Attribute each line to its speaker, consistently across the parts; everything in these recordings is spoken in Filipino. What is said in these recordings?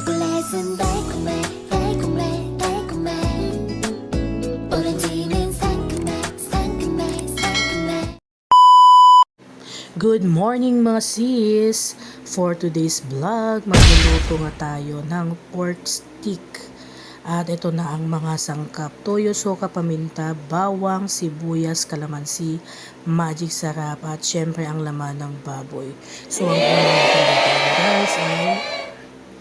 Speaker 1: 초콜릿은 달콤해 달콤해 달콤해 오렌지는 상큼해 상큼해 상큼해.
Speaker 2: Good morning mga sis! For today's vlog, magluluto nga tayo ng pork stick. At ito na ang mga sangkap. Toyo, soka, paminta, bawang, sibuyas, kalamansi, magic sarap, at syempre ang laman ng baboy. So ang una natin dito guys ay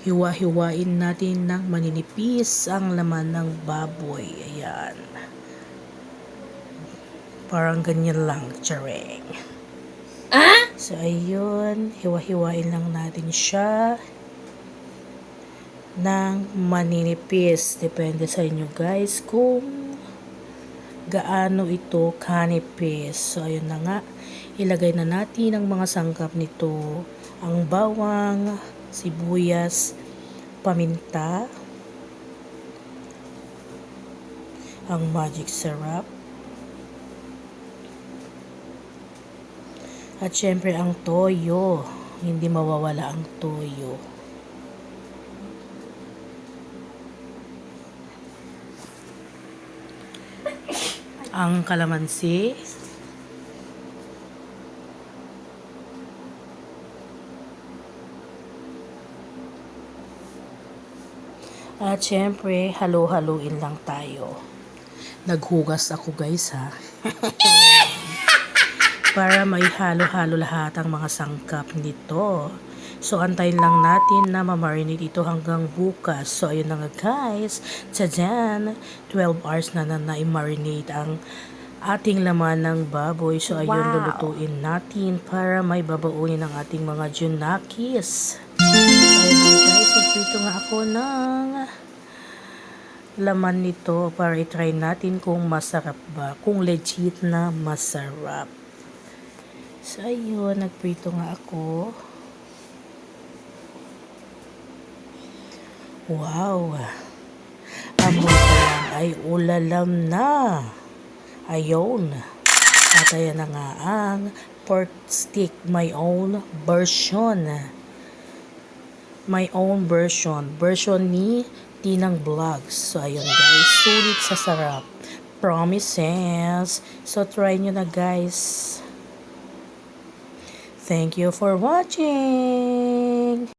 Speaker 2: hiwa-hiwain natin ng maninipis ang laman ng baboy. Ayan. Parang ganyan lang, chareng. So, ayun, hiwa-hiwain lang natin siya ng maninipis. Depende sa inyo guys kung gaano ito kanipis. So, ayun na nga. Ilagay na natin ang mga sangkap nito. Ang bawang, sibuyas, paminta, ang magic sarap, at syempre ang toyo. Hindi mawawala ang toyo. Ang kalamansi. At syempre, halo-haluin lang tayo. Naghugas ako guys ha. Para may halo-halo lahat ang mga sangkap nito. So, antayin lang natin na mamarinate ito hanggang bukas. So, ayun na nga guys. Tadyan! 12 hours na na-marinate ang ating laman ng baboy. So, ayun, lulutuin natin para may babaunin ang ating mga junakis. So, ayun nga guys. Nagprito nga ako ng laman nito para i-try natin kung masarap ba. Kung legit na masarap. So, ayun, nagprito nga ako. Wow! Amoy pa lang ay ulalam na. Ayun. At ayan na nga ang pork stick. My own version. My own version. Version ni Tinang Vlogs. So, ayun guys. Sulit sa sarap. Promises. So, try nyo na guys. Thank you for watching.